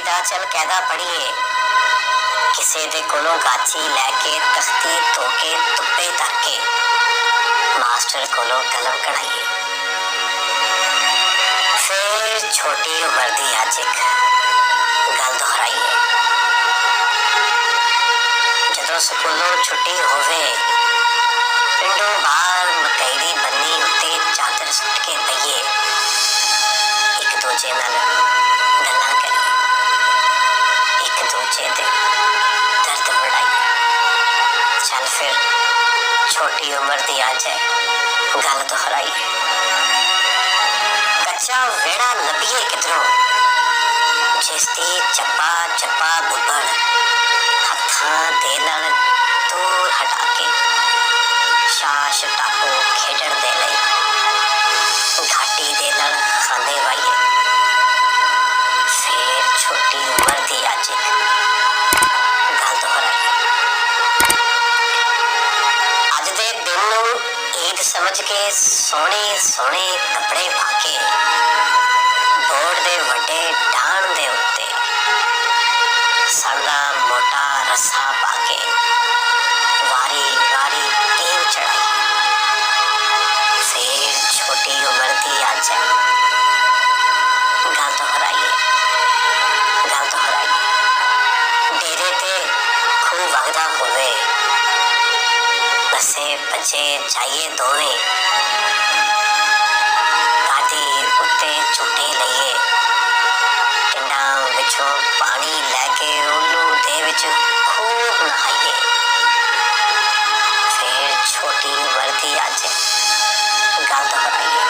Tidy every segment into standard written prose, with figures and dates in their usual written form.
ਦਾ ਚਲ ਕਹਿਦਾ ਪੜੀਏ, ਕਿਸੇ ਦੇ ਕੋਲੋਂ ਗਾਚੀ ਲੈ ਕੇ ਤਖਤੀ ਧੋ ਕੇ ਧੁੱਪੇ ਧਰ ਕੇ ਮਾਸਟਰ ਕੋਲੋਂ ਕਲਮ ਕਢਾਈਏ। ਫਿਰ ਛੋਟੀ ਉਮਰ ਦੀ ਅੱਜ ਇੱਕ ਗੱਲ ਦੁਹਰਾਈਏ। ਜਦੋਂ ਸਕੂਲੋਂ ਛੁੱਟੀ ਹੋਵੇ, ਪਿੰਡੋਂ ਬਾਹਰ ਮਕਈ ਦੀ ਬੰਨੀ ਉੱਤੇ ਚਾਦਰ ਸੁੱਟ ਕੇ ਪਈਏ, ਇੱਕ ਦੂਜੇ ਨਾਲ ਗੱਲਾਂ ਕਰੀਏ, ਇੱਕ ਦੂਜੇ ਦੇ ਦਰਦ ਵੰਡਾਈਏ। ਚੱਲ ਫਿਰ ਛੋਟੀ ਉਮਰ ਦੀ ਅੱਜ ਗੱਲ ਦੁਹਰਾਈਏ। ਕੱਚਾ ਵਿਹੜਾ ਲੱਭੀਏ ਕਿਧਰੋਂ, ਜਿਸਦੀ ਚੱਪਾ ਚੱਪਾ ਬੁੱਬੜ ਹੱਥਾਂ ਦੇ ਨਾਲ ਦੂਰ ਹਟਾ ਕੇ ਸ਼ਾਸ਼ ਟਾਪੂ ਖੇਡਣ ਦੇ ਲਈ ਘਾਟੀ ਦੇ ਨਾਲ ਖਾਂਦੇ ਵਾਈਏ। ਫਿਰ ਛੋਟੀ ਉਮਰ ਦੀ ਅੱਜ ਗੱਲ ਦੁਹਰਾਈਏ। ਅੱਜ ਦੇ ਦਿਨ ਨੂੰ ਈਦ ਸਮਝ ਕੇ ਸੋਹਣੇ ਸੋਹਣੇ ਕੱਪੜੇ ਪਾ ਕੇ ਬੋਰਡ ਦੇ ਵੱਡੇ ਢਾਣ ਦੇ ਉੱਤੇ ਸੜਦਾ ਮੋਟਾ ਰੱਸਾ ਪਾ ਕੇ ਵਾਰੀ ਵਾਰੀ ਟੀਮ ਚੜਾਈ। ਫਿਰ ਛੋਟੀ ਉਮਰ ਦੀ ਅੱਜ ਗੱਲ ਦੁਹਰਾਈਏ, ਗੱਲ ਦੁਹਰਾਈਏ। ਡੇਰੇ ਤੇ ਖੂਹ ਵਗਦਾ ਹੋਵੇ, ਨਸੇ ਭੱਜੇ ਜਾਈਏ ਦੋਵੇਂ, ਕਾਦੀ ਉੱਤੇ ਝੂਟੇ ਲਈਏ, ਟਿੰਡਾਂ ਵਿੱਚੋਂ ਪਾਣੀ ਲੈ ਕੇ ਉਹਨੂੰ ਦੇ ਵਿੱਚ ਖੂਬ ਨਹਾਈਏ। ਫਿਰ ਛੋਟੀ ਉਮਰ ਦੀ ਅੱਜ ਗੱਲ ਦੁਹਰਾਈਏ,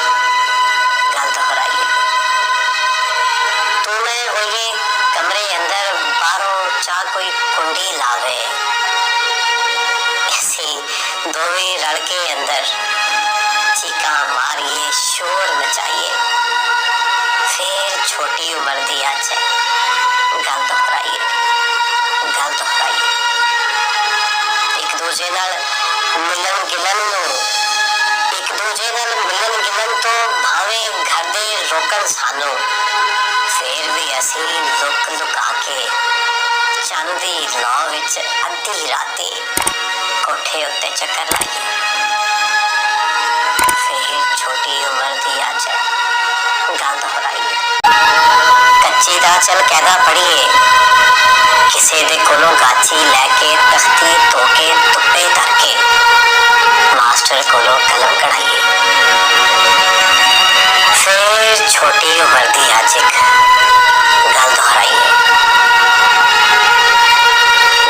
ਗੱਲ ਦੁਹਰਾਈਏ। ਤੂੰ ਮੈਂ ਹੋਈਏ ਕਮਰੇ ਅੰਦਰ, ਬਾਹਰੋਂ ਚਾਹ ਕੋਈ ਕੁੰਡੀ ਲਾਵੇ, ਅਸੀਂ ਦੋਵੇਂ ਰਲ ਕੇ ਅੰਦਰ ਚੀਕਾਂ ਮਾਰੀਏ, ਸ਼ੋਰ ਮਚਾਈਏ। ਫਿਰ ਛੋਟੀ ਉਮਰ ਦੀ ਅੱਜ ਗੱਲ ਦੁਹਰਾਈਏ, ਗੱਲ ਦੁਹਰਾਈਏ। ਇੱਕ ਦੂਜੇ ਨਾਲ ਮਿਲਣ ਗਿਲਣ ਨੂੰ, ਇੱਕ ਦੂਜੇ ਨਾਲ ਮਿਲਣ ਗਿਲਣ ਤੋਂ ਭਾਵੇਂ ਘਰ ਦੇ ਰੋਕਣ ਸਾਨੂੰ, ਫਿਰ ਵੀ ਅਸੀਂ ਲੁਕ ਲੁਕਾ ਕੇ ਚੰਨ ਦੀ ਲੌ ਵਿੱਚ ਅੱਧੀ ਰਾਤੀ ਕੋਠੇ ਉੱਤੇ ਚੱਕਰ ਲਾਈਏ। ਫਿਰ ਛੋਟੀ ਉਮਰ ਦੀ ਅੱਜ ਗੱਲ ਦੁਹਰਾਈਏ। ਕੱਚੀ ਦਾ ਚਲ ਕਹਿਦਾ ਪੜੀਏ, ਕਿਸੇ ਦੇ ਕੋਲੋਂ ਗਾਚੀ ਲੈ ਕੇ ਤਖਤੀ ਧੋ ਕੇ ਧੁੱਪੇ ਧਰ ਕੇ ਮਾਸਟਰ ਕੋਲੋਂ ਕਲਮ ਕਢਾਈਏ। ਫਿਰ ਛੋਟੀ ਉਮਰ ਦੀ ਅੱਜ ਇੱਕ ਗੱਲ ਦੁਹਰਾਈਏ।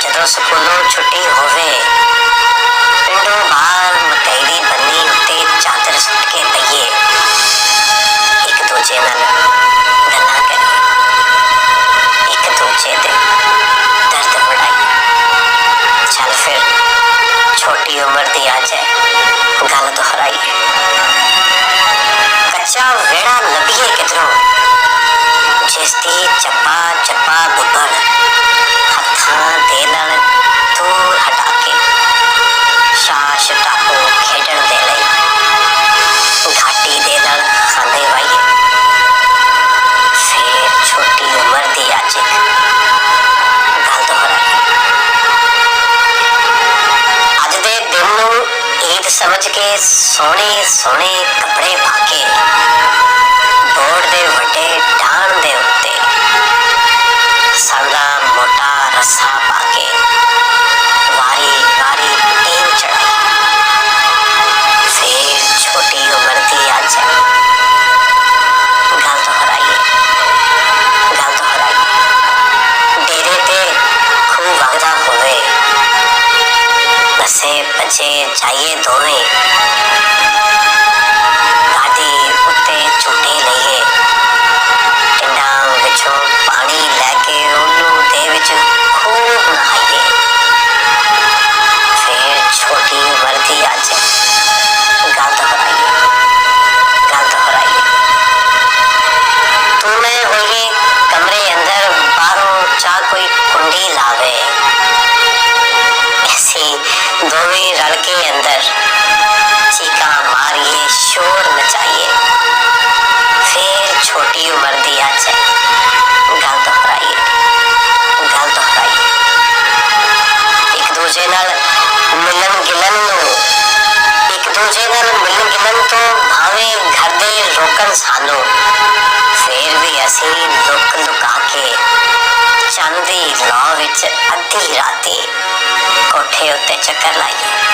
ਜਦੋਂ ਸਕੂਲੋਂ ਛੁੱਟੀ ਹੋਵੇ, ਪਿੰਡੋਂ ਬਾਹਰ ਮਕਈ ਦੀ ਬੰਨੀ ਉੱਤੇ ਚਾਦਰ ਸੁੱਟ ਕੇ ਪਈਏ, ਇੱਕ ਦੂਜੇ ਨਾਲ ਗੱਲਾਂ ਕਰੀਏ, ਇੱਕ ਦੂਜੇ ਦੇ ਦਰਦ ਵੰਡਾਈਏ। ਚੱਲ ਫਿਰ ਛੋਟੀ ਉਮਰ ਦੀ ਅੱਜ ਗੱਲ ਦੁਹਰਾਈਏ। ਕੱਚਾ ਵਿਹੜਾ ਲੱਭੀਏ ਕਿਧਰੋਂ, ਜਿਸਦੀ ਚੱਪਾ ਚੱਪਾ ਬੁੱਬੜ ਹੱਥਾਂ ਦੇ ਨਾਲ ਦੂਰ ਹਟਾ ਕੇ ਸ਼ਾਸ਼ ਟਾਪੂ ਖੇਡਣ ਦੇ ਲਈ ਘਾਟੀ ਦੇ ਨਾਲ ਖਾਂਦੇ ਵਾਈਏ। ਫਿਰ ਛੋਟੀ ਉਮਰ ਦੀ ਅੱਜ ਗੱਲ ਦੁਹਰਾਈਏ। ਅੱਜ ਦੇ ਦਿਨ ਨੂੰ ਈਦ ਸਮਝ ਕੇ ਸੋਹਣੇ ਸੋਹਣੇ ਕੱਪੜੇ ਪਾ ਕੇ ਬੋਰਡ ਦੇ ਵੱਡੇ ਢਾਣ ਦੇ ਉੱਤੇ ਸੜਦਾ ਮੋਟਾ ਰੱਸਾ ਪਾ ਕੇ ਵਾਰੀ ਵਾਰੀ ਟੀਮ ਚੜਾਈ। ਫਿਰ ਛੋਟੀ ਉਮਰ ਦੀ ਅੱਜ ਗੱਲ ਦੁਹਰਾਈਏ, ਗੱਲ ਦੁਹਰਾਈਏ। ਡੇਰੇ ਤੇ ਖੂਹ ਵਗਦਾ ਹੋਵੇ, ਨਸੇ ਭੱਜੇ ਜਾਈਏ ਦੋਵੇਂ, ਕਾਦੀ ਉੱਤੇ ਝੂਟੇ ਲਈਏ, ਟਿੰਡਾਂ ਵਿੱਚੋਂ ਪਾਣੀ ਲੈ ਕੇ ਉਹਨੂੰ ਦੇ ਵਿੱਚ ਖੂਬ ਨਹਾਈਏ। ਫਿਰ ਛੋਟੀ ਉਮਰ ਦੀ ਅੱਜ ਗੱਲ ਦੁਹਰਾਈਏ, ਗੱਲ ਦੁਹਰਾਈਏ। ਤੂੰ ਮੈਂ ਹੋਈਏ ਕਮਰੇ ਅੰਦਰ, ਬਾਹਰੋਂ ਚਾਹ ਕੋਈ ਕੁੰਡੀ ਲਾਵੇ, ਅਸੀਂ ਦੋਵੇਂ ਰਲ ਕੇ ਅੰਦਰ ਅਸੀਂ ਲੁਕ ਲੁਕਾ ਕੇ ਚੰਦ ਦੀ ਲौ ਵਿੱਚ ਅੱਧੀ ਰਾਤੀ ਕੋਠੇ ਉੱਤੇ ਚੱਕਰ ਲਾਈਏ।